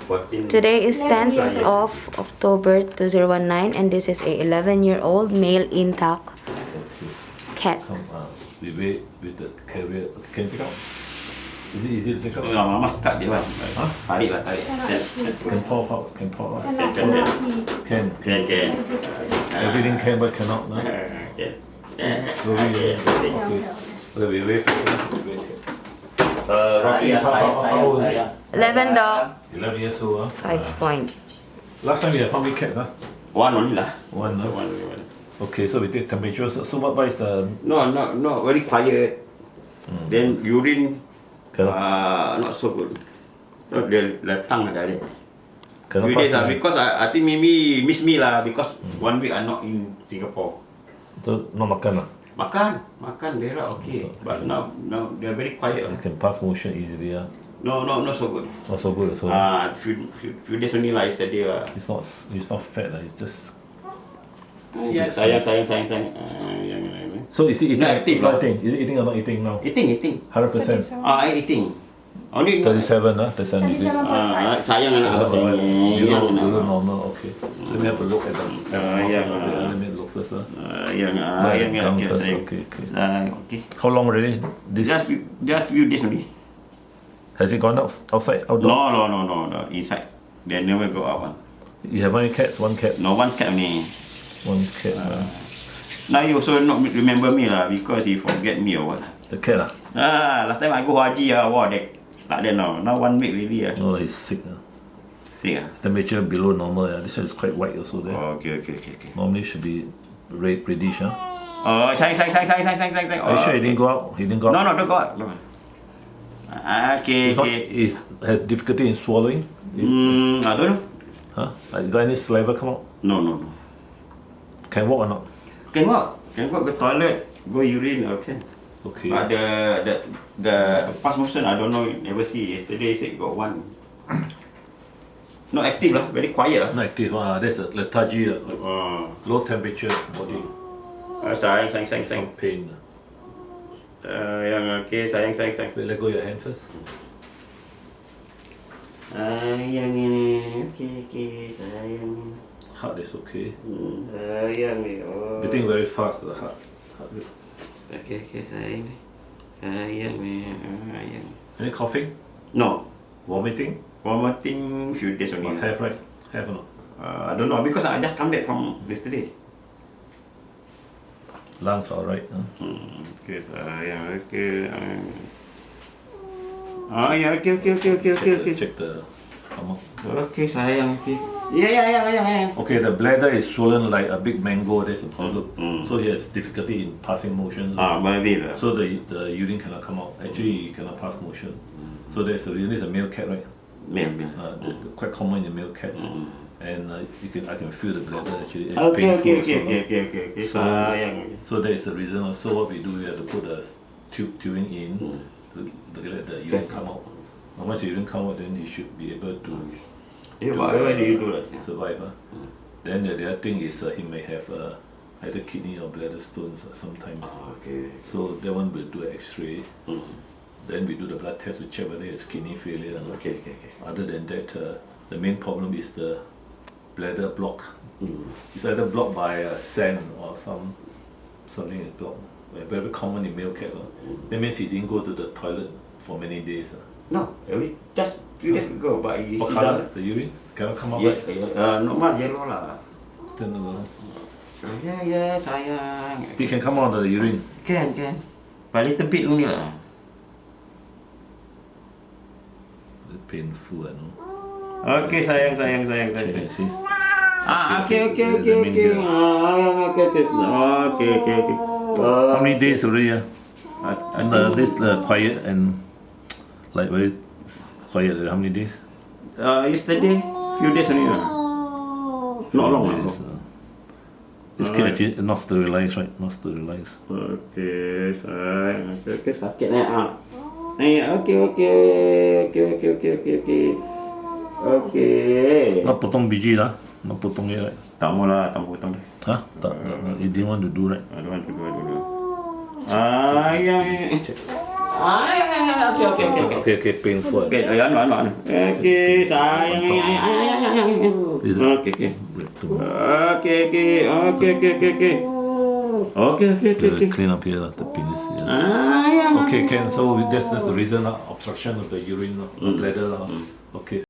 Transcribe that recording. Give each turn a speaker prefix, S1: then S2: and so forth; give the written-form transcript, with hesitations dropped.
S1: 14.
S2: Today is 10th of October 2019 and this is a 11-year-old male intact cat.
S3: Come, we wait with the carrier. Can you take out? Is it easy to take out?
S1: Mama cut dia bang.
S3: Huh?
S1: Tarik lah, tarik.
S3: Can pop out, can pop out.
S1: Can.
S3: Can. Everything can but cannot. No? Slowly. Okay, we wait for it. Rocky, how old is it?
S2: 11 dog.
S3: 11 years old.
S2: 5 point.
S3: Last time we had how many cats?
S1: One only lah.
S3: One. No?
S1: One.
S3: Okay, so we take temperature. So what is the...
S1: No, very quiet. Then urine, not so good. Not the tongue like that. Few days because I think maybe miss me lah because 1 week I'm not in Singapore.
S3: So not makan lah.
S1: Makan they are okay, but now they are very quiet.
S3: You can pass motion easily.
S1: No, not so good.
S3: Not so good. So
S1: few days only lah yesterday.
S3: it's not fat lah. It's just.
S1: Yeah, sayang.
S3: So is he eating?
S1: Not active,
S3: not eating. Is he eating or not eating now?
S1: Eating.
S3: 100%.
S1: I eating. Only
S3: 37 degrees.
S1: Sayang anak abang ni.
S3: Below normal. Okay. Let me have a look at them. Let me look first.
S1: Okay.
S3: How long already? This
S1: Just few days only.
S3: has it gone outside outdoor?
S1: No. Inside. They never go out.
S3: You have how many cats? One cat.
S1: No, one cat only.
S3: One cat.
S1: Now you also not remember me lah because he forget me or what.
S3: The cat lah.
S1: Last time I go haji wow, they like that now. Now 1 week really.
S3: No, he's sick.
S1: Sick.
S3: Temperature below normal. This one is quite white also there.
S1: Okay.
S3: Normally should be reddish.
S1: Sayang.
S3: Are you sure he didn't go out? He didn't go out?
S1: No, don't go out. No. Okay.
S3: He has difficulty in swallowing?
S1: I don't know.
S3: Huh? Got any saliva come out?
S1: No.
S3: Can walk or not?
S1: Can walk. Go toilet, go urine, okay.
S3: Okay.
S1: But the pass motion, I don't know, never see. Yesterday said got one. Not active lah, very quiet lah.
S3: Not active. That's a lethargy. Low temperature body.
S1: Sayang.
S3: Some pain.
S1: Okay, sayang.
S3: Wait, let go your hand first.
S1: Sayang ini, okay, sayang.
S3: Heart is okay.
S1: Sayang ni.
S3: Beating very fast, the heart rate.
S1: Okay, sayang ni.
S3: Any coughing?
S1: No.
S3: Vomiting?
S1: Vomiting few days only.
S3: Must have, right? Have or not?
S1: I don't know because I just come back from yesterday.
S3: Lungs are alright.
S1: Okay, sayang. Okay.
S3: Check the stomach.
S1: Okay, sayang. Okay. Yeah.
S3: Okay, the bladder is swollen like a big mango. That's a problem. So he has difficulty in passing motion.
S1: Maybe lah.
S3: So the urine cannot come out. Actually, he cannot pass motion. So that's the reason. It's a male cat, right?
S1: Male.
S3: Quite common in male cats. And I can feel the bladder actually. It's
S1: Okay.
S3: painful.
S1: Sayang.
S3: So that is the reason. So what we do, we have to put the tubing in to let the urine come out. And once the urine come out, then he should be able to
S1: Whatever do you do lah?
S3: survive. Then the other thing is he may have either kidney or bladder stones sometimes.
S1: Okay.
S3: So that one will do an X-ray. Then we do the blood test to check whether it's kidney failure.
S1: Okay.
S3: Other than that, the main problem is the bladder block. It's either blocked by sand or something is blocked. Very common in male cat. That means he didn't go to the toilet for many days.
S1: No, just few days ago, but he
S3: What color? The urine? Cannot come out, right?
S1: Normal yellow lah.
S3: Then,
S1: Yeah, sayang.
S3: he can come out of the urine.
S1: Can. But little bit only lah.
S3: Painful, I know.
S1: Okay, sayang.
S3: Check and see.
S1: Okay.
S3: How many days already? And this quiet and like very quiet. How many days?
S1: Yesterday, few days only lah. Not long lah.
S3: This kid actually not sterilized, right? Not sterilized.
S1: Okay, sayang. Okay, sakit Okay.
S3: Not potong biji lah. Not potong yet, right?
S1: Tak mau lah, tak potong.
S3: Huh? You didn't want to do, right?
S1: I don't want to do. Sayang.
S3: Check. Okay, painful.
S1: Okay, ano. Okay, sayang.
S3: Is it
S1: Okay.
S3: rectum?
S1: Okay.
S3: Clean up here, the penis here.
S1: Yeah.
S3: Okay, can. So that's the reason, obstruction of the urine, bladder. Okay.